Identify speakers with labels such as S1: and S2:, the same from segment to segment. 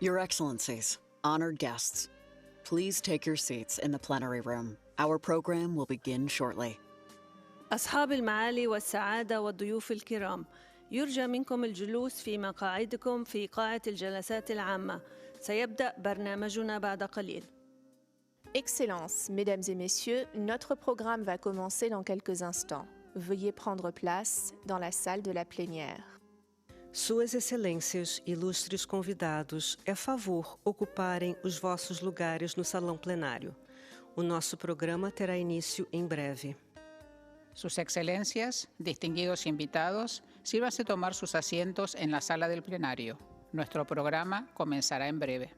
S1: Your Excellencies, honored guests, please take your seats in the plenary room. Our program will begin shortly.
S2: أصحاب المعالي والسعادة والضيوف الكرام، يرجى منكم الجلوس في مقاعدكم في قاعة الجلسات العامة. سيبدأ برنامجنا بعد قليل.
S3: Excellences, Mesdames et Messieurs, notre programme va commencer dans quelques instants. Veuillez prendre place dans la salle de la plénière.
S4: Suas Excelências, ilustres convidados, é favor ocuparem os vossos lugares no salão plenário. O nosso programa terá início em breve.
S5: Sus Excelencias, distinguidos invitados, sírvase tomar sus asientos en la sala del plenario. Nuestro programa comenzará en breve.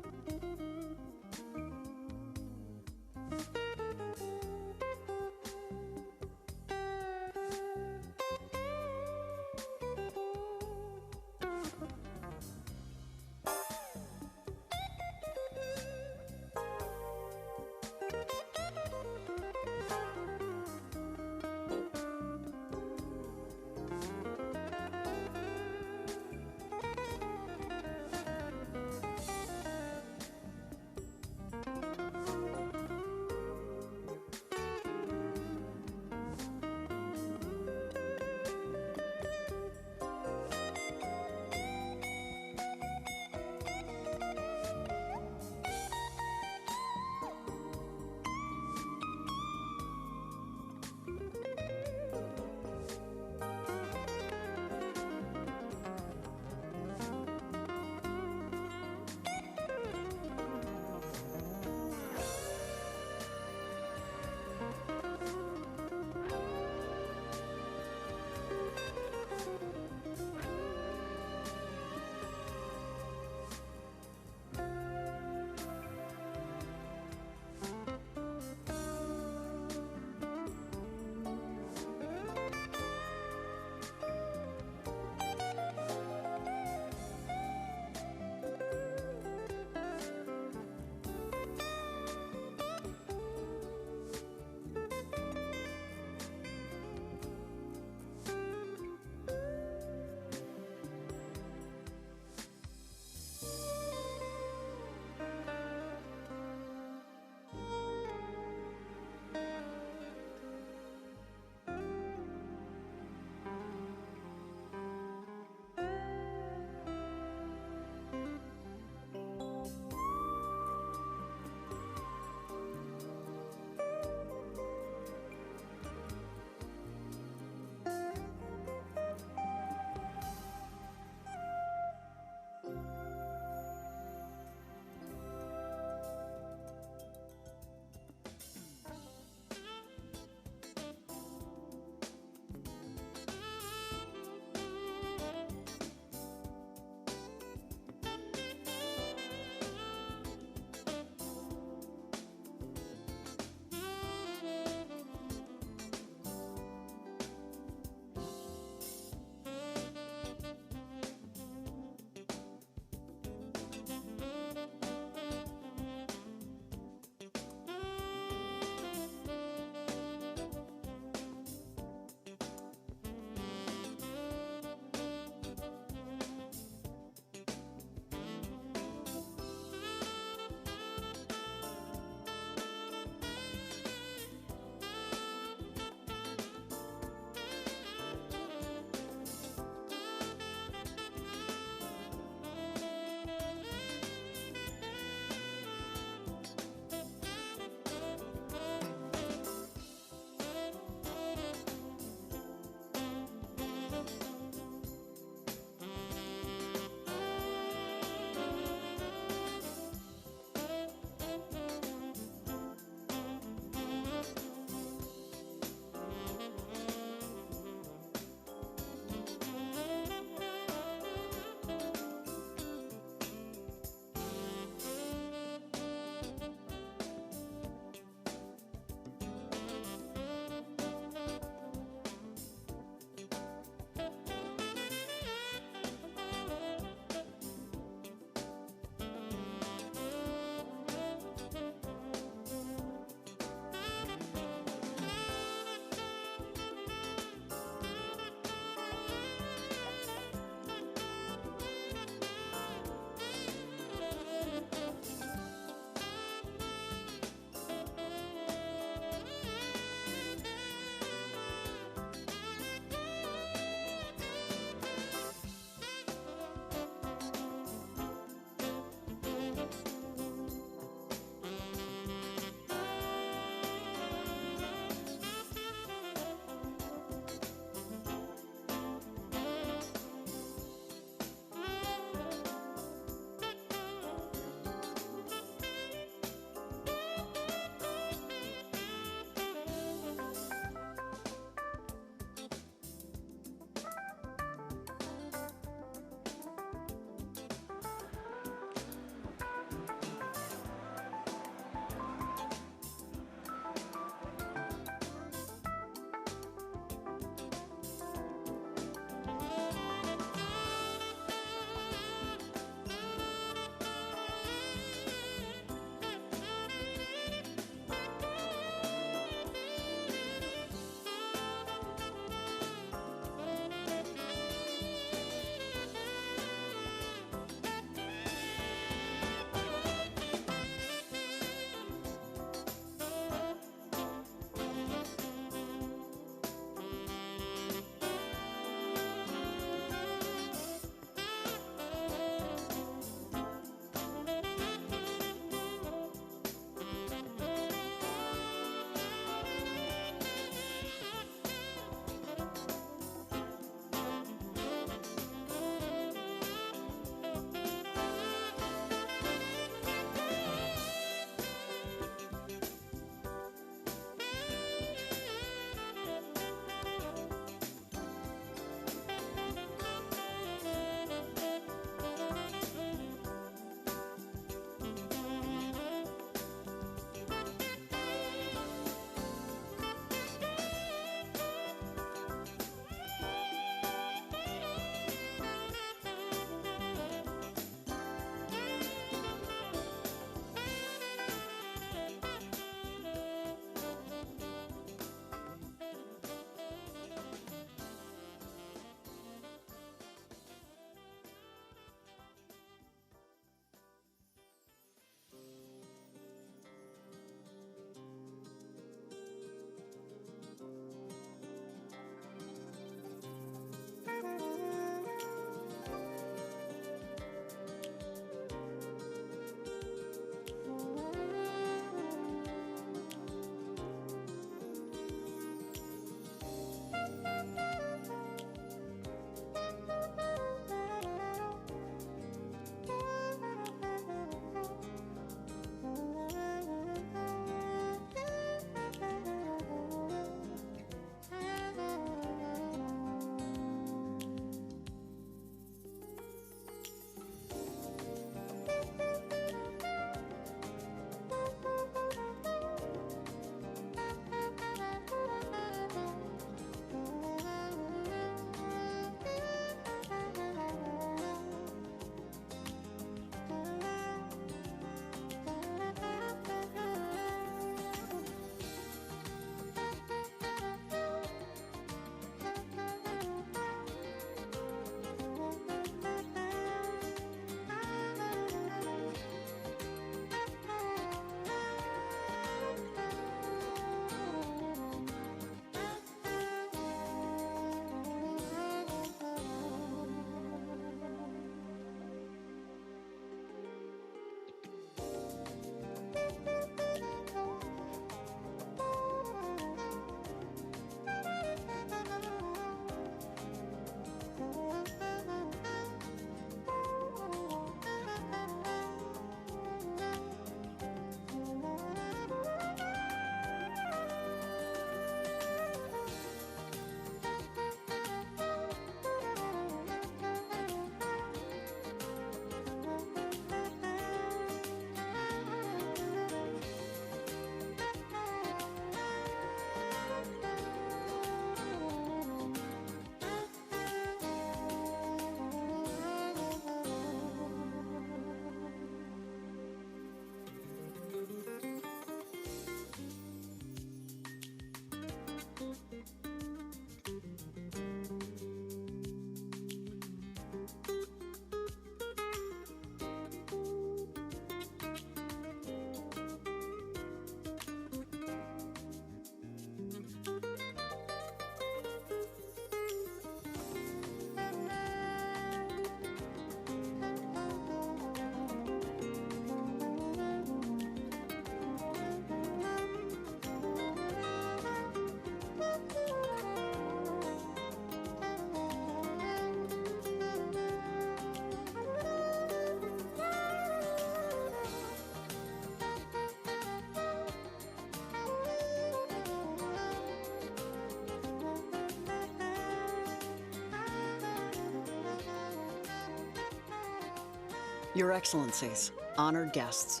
S1: Your Excellencies, honored guests,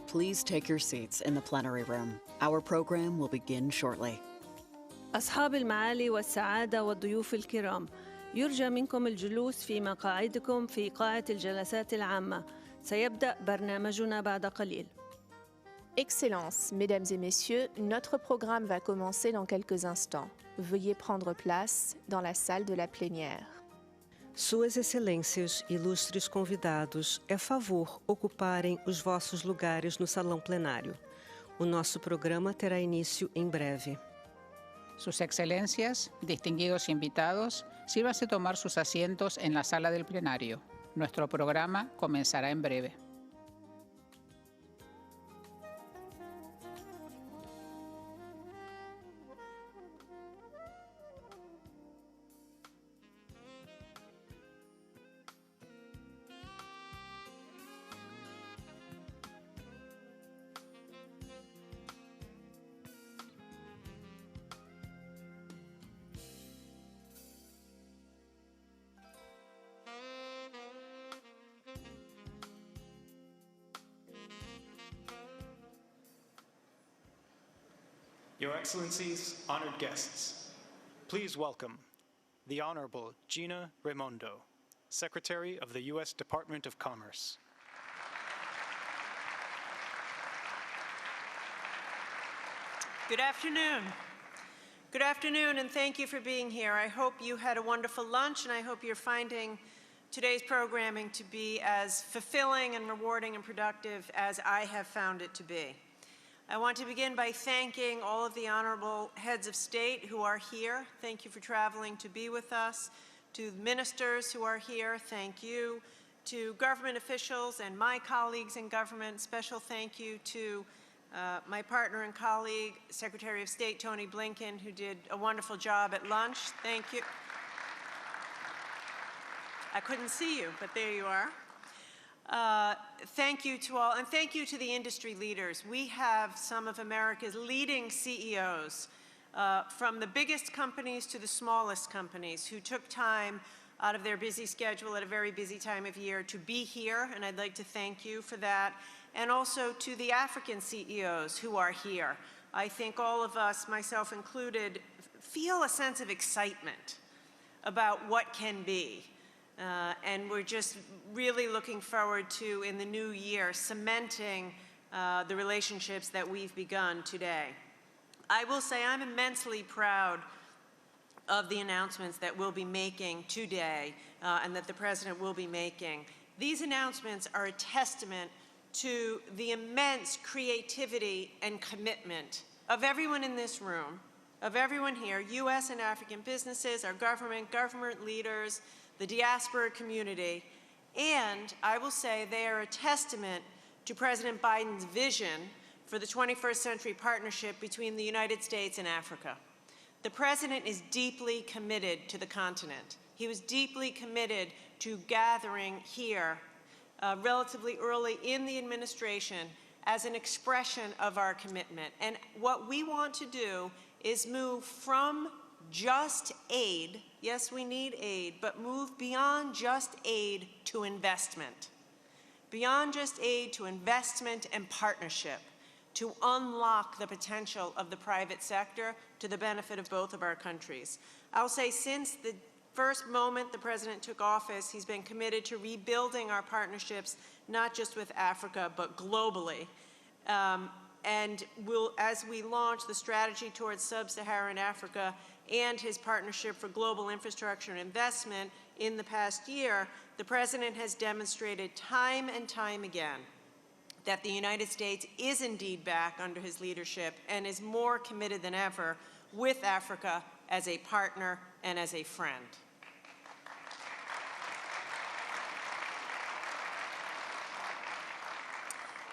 S1: please take your seats in the plenary room. Our program will begin shortly.
S2: أصحاب المعالي والسعادة والضيوف الكرام، يرجى منكم الجلوس في مقاعدكم في قاعة الجلسات العامة. سيبدأ برنامجنا بعد قليل.
S3: Excellences, Mesdames et Messieurs, notre programme va commencer dans quelques instants. Veuillez prendre place dans la salle de la plénière.
S4: Suas Excelências, ilustres convidados, é favor ocuparem os vossos lugares no salão plenário. O nosso programa terá início em breve.
S5: Sus Excelencias, distinguidos invitados, sírvase tomar sus asientos en la sala del plenario. Nuestro programa comenzará en breve.
S6: Your Excellencies, honored guests, please welcome the Honorable Gina Raimondo, Secretary of the U.S. Department of Commerce.
S7: Good afternoon. Good afternoon, and thank you for being here. I hope you had a wonderful lunch, and I hope you're finding today's programming to be as fulfilling and rewarding and productive as I have found it to be. I want to begin by thanking all of the honorable heads of state who are here. Thank you for traveling to be with us. To ministers who are here, thank you. To government officials and my colleagues in government, special thank you to my partner and colleague, Secretary of State Tony Blinken, who did a wonderful job at lunch. Thank you. I couldn't see you, but there you are. Thank you to all, and thank you to the industry leaders. We have some of America's leading CEOs, from the biggest companies to the smallest companies, who took time out of their busy schedule at a very busy time of year to be here, and I'd like to thank you for that. And also to the African CEOs who are here. I think all of us, myself included, feel a sense of excitement about what can be. And we're just really looking forward to, in the new year, cementing the relationships that we've begun today. I will say I'm immensely proud of the announcements that we'll be making today and that the President will be making. These announcements are a testament to the immense creativity and commitment of everyone in this room, of everyone here, U.S. and African businesses, our government leaders, the diaspora community, and I will say they are a testament to President Biden's vision for the 21st century partnership between the United States and Africa. The President is deeply committed to the continent. He was deeply committed to gathering here relatively early in the administration as an expression of our commitment. And what we want to do is move from just aid, yes, we need aid, but move beyond just aid to investment. Beyond just aid to investment and partnership, to unlock the potential of the private sector to the benefit of both of our countries. I'll say since the first moment the President took office, he's been committed to rebuilding our partnerships, not just with Africa, but globally. And as we launch the strategy towards sub-Saharan Africa and his partnership for global infrastructure and investment in the past year, the President has demonstrated time and time again that the United States is indeed back under his leadership and is more committed than ever with Africa as a partner and as a friend.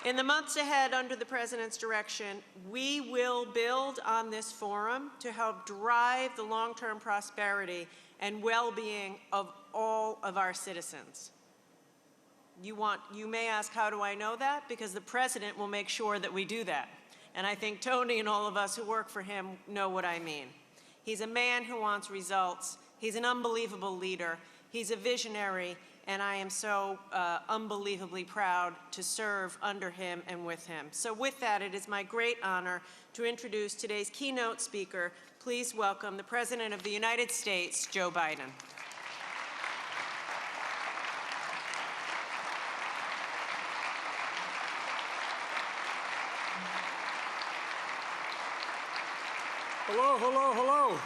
S7: In the months ahead, under the President's direction, we will build on this forum to help drive the long-term prosperity and well-being of all of our citizens. You may ask, how do I know that? Because the President will make sure that we do that. And I think Tony and all of us who work for him know what I mean. He's a man who wants results. He's an unbelievable leader. He's a visionary. and I am so unbelievably proud to serve under him and with him. So with that, it is my great honor to introduce today's keynote speaker. Please welcome the President of the United States, Joe Biden.
S8: Hello, hello, hello.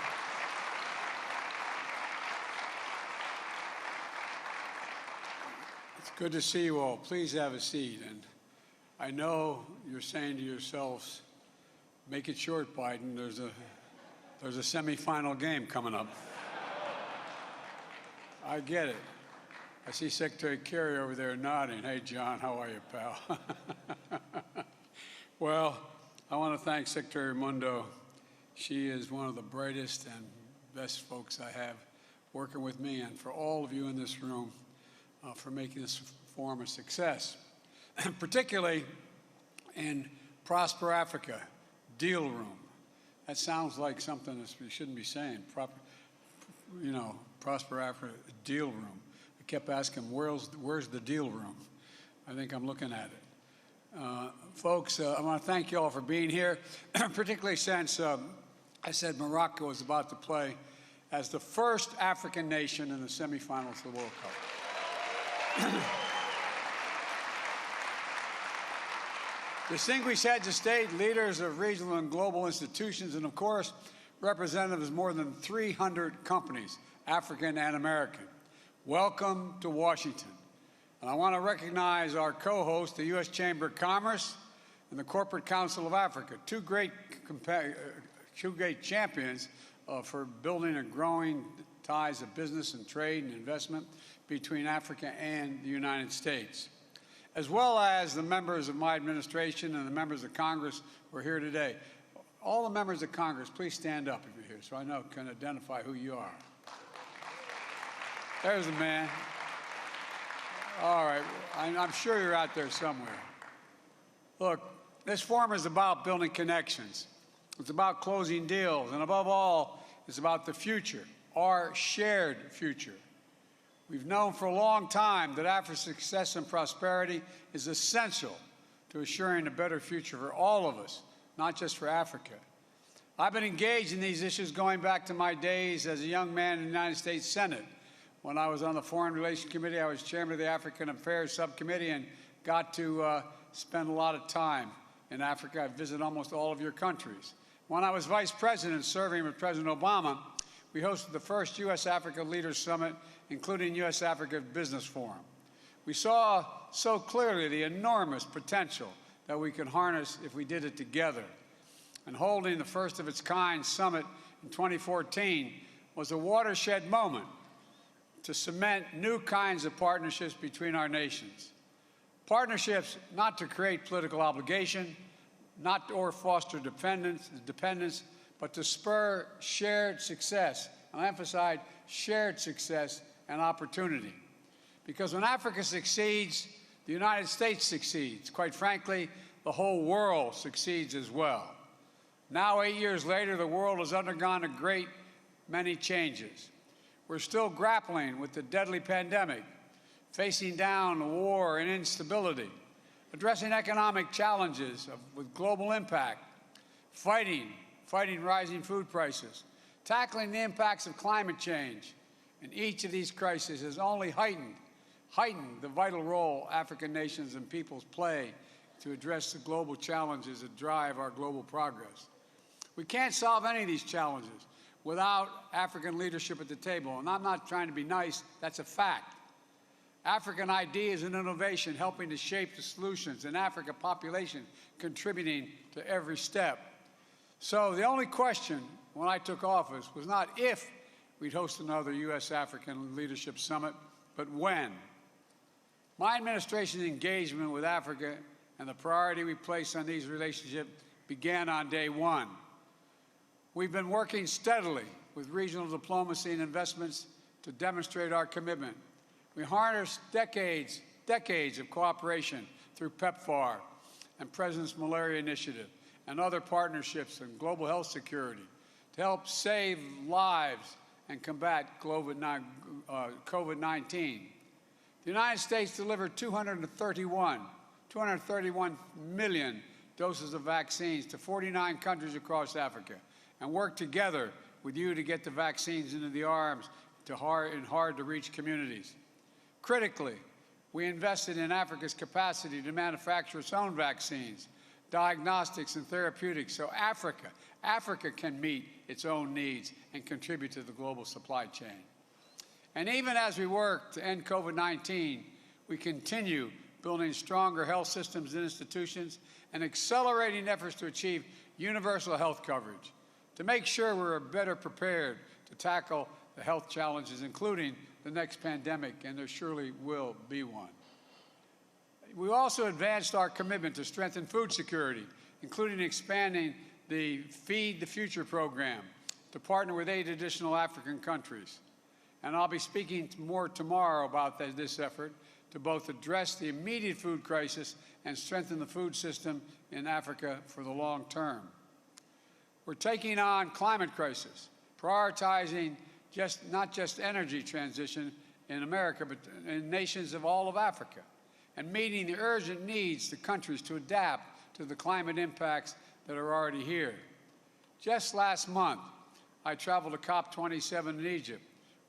S8: It's good to see you all. Please have a seat. And I know you're saying to yourselves, make it short, Biden. There's a semifinal game coming up. I get it. I see Secretary Kerry over there nodding. Hey, John, how are you, pal? Well, I want to thank Secretary Raimondo. She is one of the brightest and best folks I have working with me, and for all of you in this room for making this forum a success, particularly in Prosper Africa Deal Room. That sounds like something that we shouldn't be saying. Prosper Africa Deal Room. I kept asking, where's the deal room? I think I'm looking at it. Folks, I want to thank you all for being here, particularly since I said Morocco was about to play as the first African nation in the semifinals of the World Cup. Distinguished heads of state, leaders of regional and global institutions, and of course, representatives of more than 300 companies, African and American. Welcome to Washington. And I want to recognize our co-hosts, the U.S. Chamber of Commerce and the Corporate Council of Africa, two great champions for building and growing ties of business and trade and investment between Africa and the United States, as well as the members of my administration and the members of Congress who are here today. All the members of Congress, please stand up if you're here so I can identify who you are. There's the man. All right, I'm sure you're out there somewhere. Look, this forum is about building connections. It's about closing deals, and above all, it's about the future, our shared future. We've known for a long time that Africa's success and prosperity is essential to assuring a better future for all of us, not just for Africa. I've been engaged in these issues going back to my days as a young man in the United States Senate. When I was on the Foreign Relations Committee, I was chairman of the African Affairs Subcommittee and got to spend a lot of time in Africa. I visited almost all of your countries. When I was vice president serving with President Obama, we hosted the first U.S.-Africa Leaders Summit, including U.S.-Africa Business Forum. We saw so clearly the enormous potential that we could harness if we did it together. And holding the first of its kind summit in 2014 was a watershed moment to cement new kinds of partnerships between our nations. Partnerships not to create political obligation, or foster dependence, but to spur shared success. And I emphasize shared success and opportunity. Because when Africa succeeds, the United States succeeds. Quite frankly, the whole world succeeds as well. Now, 8 years later, the world has undergone a great many changes. We're still grappling with the deadly pandemic, facing down war and instability, addressing economic challenges with global impact, fighting rising food prices, tackling the impacts of climate change. And each of these crises has only heightened the vital role African nations and peoples play to address the global challenges that drive our global progress. We can't solve any of these challenges without African leadership at the table. And I'm not trying to be nice, that's a fact. African ideas and innovation helping to shape the solutions, and African population contributing to every step. So the only question when I took office was not if we'd host another U.S.-African Leadership Summit, but when. My administration's engagement with Africa and the priority we place on these relationships began on day one. We've been working steadily with regional diplomacy and investments to demonstrate our commitment. We harnessed decades of cooperation through PEPFAR and President's Malaria Initiative and other partnerships in global health security to help save lives and combat COVID-19. The United States delivered 231 million doses of vaccines to 49 countries across Africa and worked together with you to get the vaccines into the arms in hard-to-reach communities. Critically, we invested in Africa's capacity to manufacture its own vaccines, diagnostics, and therapeutics so Africa can meet its own needs and contribute to the global supply chain. And even as we work to end COVID-19, we continue building stronger health systems and institutions and accelerating efforts to achieve universal health coverage, to make sure we're better prepared to tackle the health challenges, including the next pandemic, and there surely will be one. We also advanced our commitment to strengthen food security, including expanding the Feed the Future program to partner with 8 additional African countries. And I'll be speaking more tomorrow about this effort to both address the immediate food crisis and strengthen the food system in Africa for the long term. We're taking on climate crisis, prioritizing not just energy transition in America, but in nations of all of Africa, and meeting the urgent needs to countries to adapt to the climate impacts that are already here. Just last month, I traveled to COP27 in Egypt,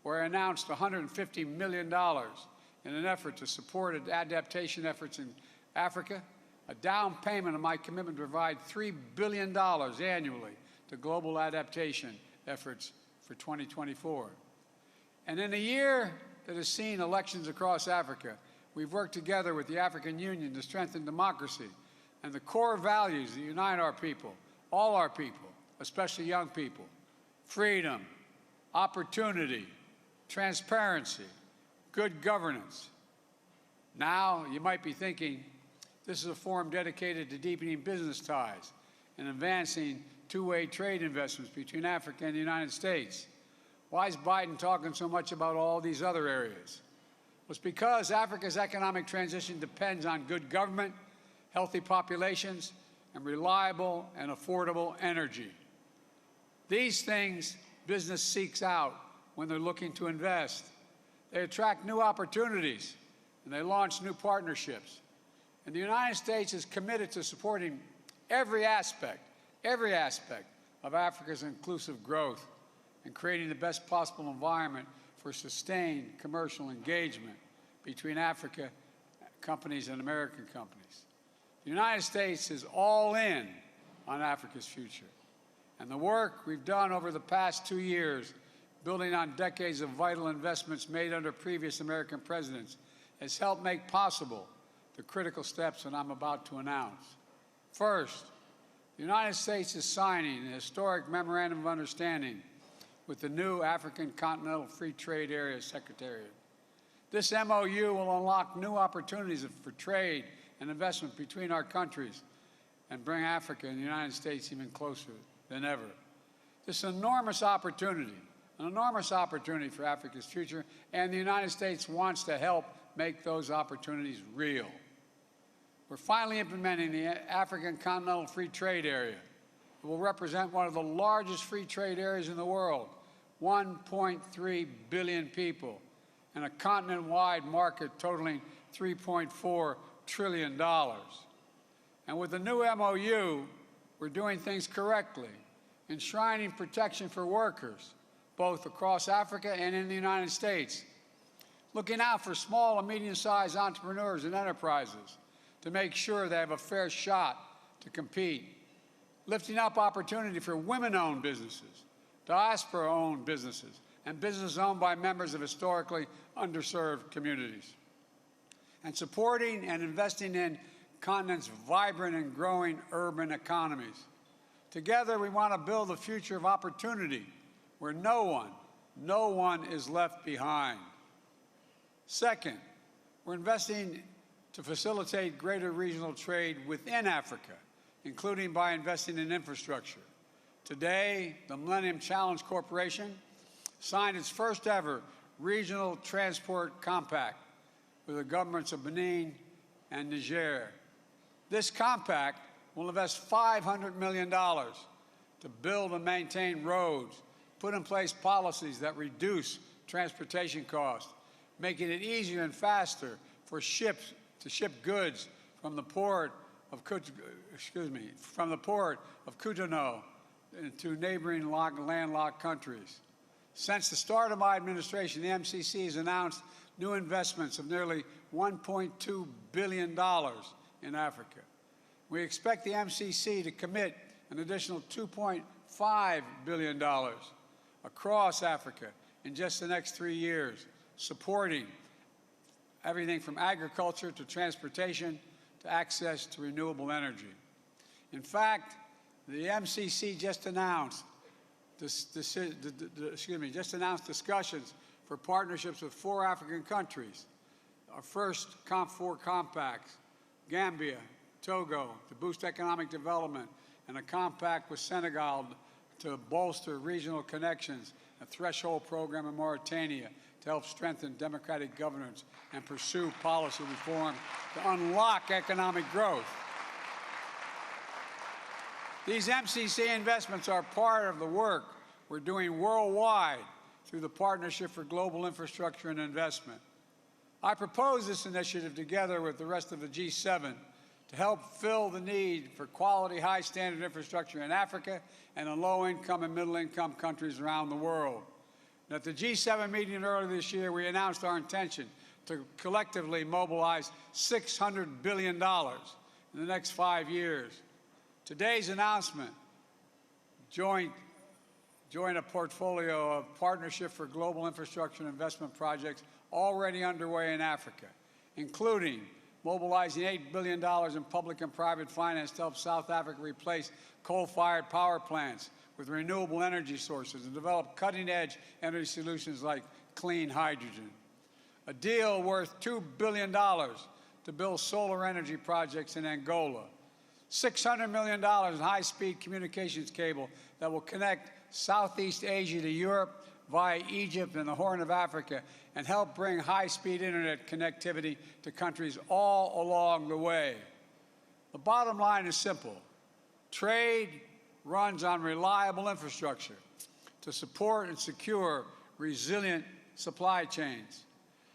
S8: where I announced $150 million in an effort to support adaptation efforts in Africa, a down payment of my commitment to provide $3 billion annually to global adaptation efforts for 2024. And in a year that has seen elections across Africa, we've worked together with the African Union to strengthen democracy and the core values that unite our people, all our people, especially young people: freedom, opportunity, transparency, good governance. Now, you might be thinking, this is a forum dedicated to deepening business ties and advancing two-way trade investments between Africa and the United States. Why is Biden talking so much about all these other areas? Well, it's because Africa's economic transition depends on good government, healthy populations, and reliable and affordable energy. These things business seeks out when they're looking to invest. They attract new opportunities, and they launch new partnerships. And the United States is committed to supporting every aspect of Africa's inclusive growth and creating the best possible environment for sustained commercial engagement between Africa companies and American companies. The United States is all in on Africa's future. And the work we've done over the past 2 years, building on decades of vital investments made under previous American presidents, has helped make possible the critical steps that I'm about to announce. First, the United States is signing a historic memorandum of understanding with the new African Continental Free Trade Area Secretariat. This MOU will unlock new opportunities for trade and investment between our countries and bring Africa and the United States even closer than ever. This is an enormous opportunity for Africa's future, and the United States wants to help make those opportunities real. We're finally implementing the African Continental Free Trade Area. It will represent one of the largest free trade areas in the world, 1.3 billion people, and a continent-wide market totaling $3.4 trillion. And with the new MOU, we're doing things correctly, enshrining protection for workers, both across Africa and in the United States, looking out for small and medium-sized entrepreneurs and enterprises to make sure they have a fair shot to compete, lifting up opportunity for women-owned businesses, diaspora-owned businesses, and businesses owned by members of historically underserved communities, and supporting and investing in continent's vibrant and growing urban economies. Together, we want to build a future of opportunity where no one is left behind. Second, we're investing to facilitate greater regional trade within Africa, including by investing in infrastructure. Today, the Millennium Challenge Corporation signed its first ever regional transport compact with the governments of Benin and Niger. This compact will invest $500 million to build and maintain roads, put in place policies that reduce transportation costs, making it easier and faster for ships to ship goods from the port of Cotonou to neighboring landlocked countries. Since the start of my administration, the MCC has announced new investments of nearly $1.2 billion in Africa. We expect the MCC to commit an additional $2.5 billion across Africa in just the next 3 years, supporting everything from agriculture to transportation to access to renewable energy. In fact, the MCC just announced discussions for partnerships with 4 African countries. Our first COP4 compacts, Gambia, Togo, to boost economic development, and a compact with Senegal to bolster regional connections, a threshold program in Mauritania to help strengthen democratic governance and pursue policy reform to unlock economic growth. These MCC investments are part of the work we're doing worldwide through the Partnership for Global Infrastructure and Investment. I propose this initiative together with the rest of the G7 to help fill the need for quality, high-standard infrastructure in Africa and in low-income and middle-income countries around the world. And at the G7 meeting earlier this year, we announced our intention to collectively mobilize $600 billion in the next 5 years. Today's announcement join a portfolio of Partnership for Global Infrastructure and Investment projects already underway in Africa, including mobilizing $8 billion in public and private finance to help South Africa replace coal-fired power plants with renewable energy sources and develop cutting-edge energy solutions like clean hydrogen. A deal worth $2 billion to build solar energy projects in Angola. $600 million in high-speed communications cable that will connect Southeast Asia to Europe via Egypt and the Horn of Africa and help bring high-speed internet connectivity to countries all along the way. The bottom line is simple. Trade runs on reliable infrastructure to support and secure resilient supply chains.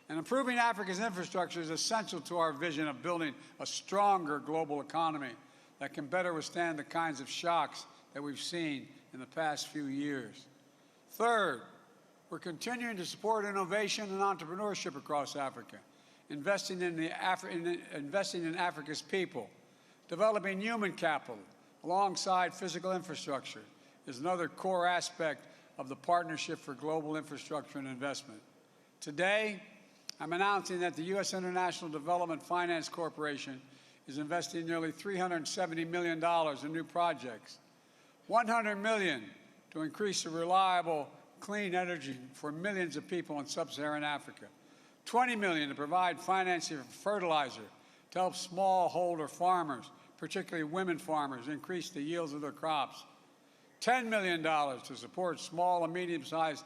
S8: And improving Africa's infrastructure is essential to our vision of building a stronger global economy that can better withstand the kinds of shocks that we've seen in the past few years. Third, we're continuing to support innovation and entrepreneurship across Africa, investing in Africa's people. Developing human capital alongside physical infrastructure is another core aspect of the Partnership for Global Infrastructure and Investment. Today, I'm announcing that the U.S. International Development Finance Corporation is investing nearly $370 million in new projects, $100 million to increase the reliable, clean energy for millions of people in sub-Saharan Africa, $20 million to provide financing for fertilizer to help smallholder farmers, particularly women farmers, increase the yields of their crops, $10 million to support small and medium-sized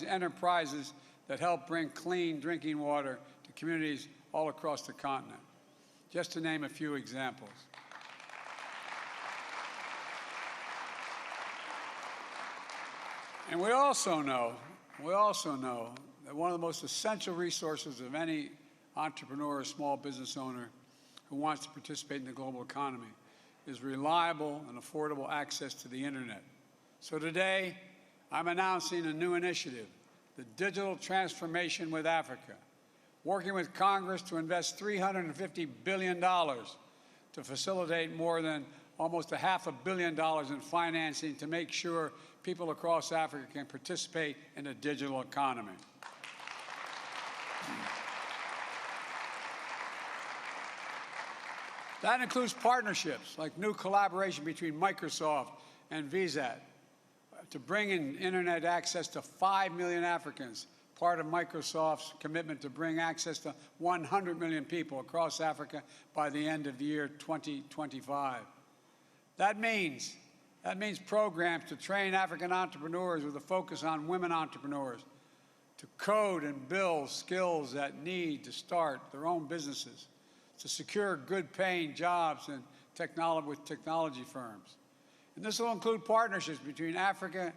S8: enterprises that help bring clean drinking water to communities all across the continent, just to name a few examples. And we also know that one of the most essential resources of any entrepreneur or small business owner who wants to participate in the global economy is reliable and affordable access to the internet. So today, I'm announcing a new initiative, the Digital Transformation with Africa, working with Congress to invest $350 billion to facilitate more than almost $500 million in financing to make sure people across Africa can participate in a digital economy. That includes partnerships like new collaboration between Microsoft and VSAT to bring in internet access to 5 million Africans, part of Microsoft's commitment to bring access to 100 million people across Africa by the end of the year 2025. That means programs to train African entrepreneurs with a focus on women entrepreneurs to code and build skills that need to start their own businesses, to secure good-paying jobs with technology firms. And this will include partnerships between Africa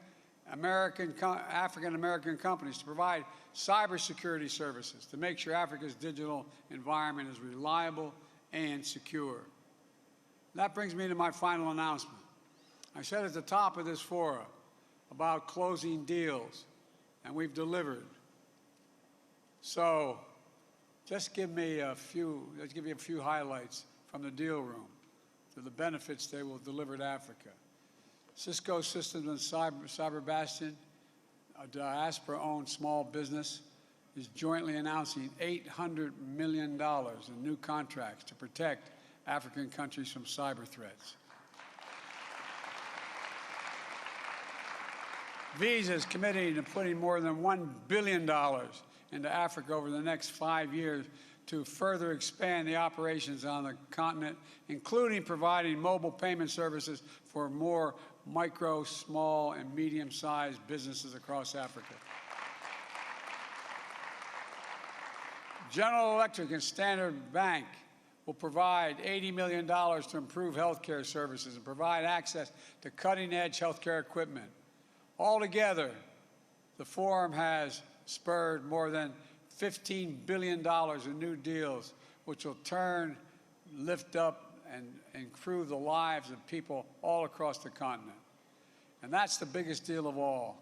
S8: African-American companies to provide cybersecurity services to make sure Africa's digital environment is reliable and secure. That brings me to my final announcement. I said at the top of this forum about closing deals, and we've delivered. So let's give you a few highlights from the deal room to the benefits they will deliver to Africa. Cisco Systems and Cyber Bastion, a diaspora-owned small business, is jointly announcing $800 million in new contracts to protect African countries from cyber threats. Visa is committing to putting more than $1 billion into Africa over the next 5 years to further expand the operations on the continent, including providing mobile payment services for more micro, small, and medium-sized businesses across Africa. General Electric and Standard Bank will provide $80 million to improve healthcare services and provide access to cutting-edge healthcare equipment. Altogether, the forum has spurred more than $15 billion in new deals, which will lift up and improve the lives of people all across the continent. And that's the biggest deal of all.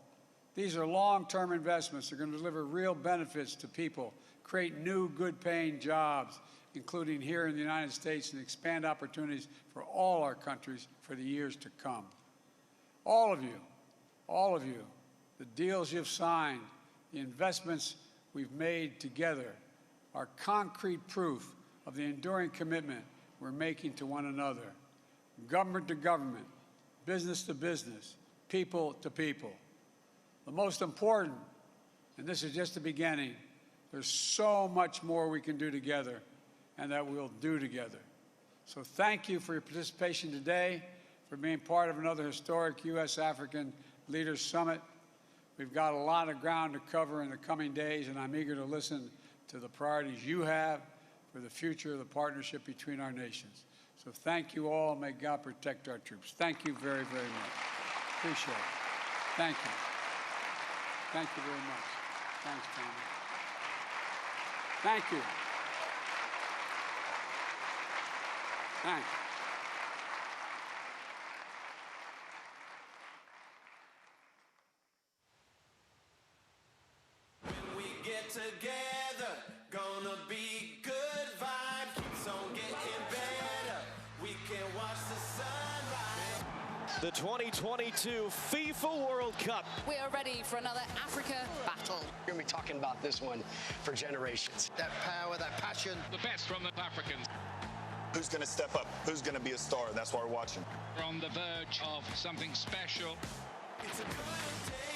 S8: These are long-term investments that are going to deliver real benefits to people, create new good-paying jobs, including here in the United States, and expand opportunities for all our countries for the years to come. All of you, the deals you've signed, the investments we've made together are concrete proof of the enduring commitment we're making to one another, government to government, business to business, people to people. The most important, and this is just the beginning, there's so much more we can do together and that we'll do together. So thank you for your participation today, for being part of another historic U.S.-African Leaders Summit. We've got a lot of ground to cover in the coming days, and I'm eager to listen to the priorities you have for the future of the partnership between our nations. So thank you all. May God protect our troops. Thank you very, very much. Appreciate it. Thank you. Thank you very much. Thanks, Tommy. Thank you. Thanks.
S9: Together, gonna be good vibes, keeps on getting better. We can watch the sunrise.
S10: The 2022 FIFA World Cup.
S11: We are ready for another Africa battle.
S12: We're going to be talking about this one for generations.
S13: That power, that passion.
S14: The best from the Africans.
S15: Who's going to step up? Who's going to be a star? That's why we're watching.
S14: We're on the verge of something special.
S9: It's a good day.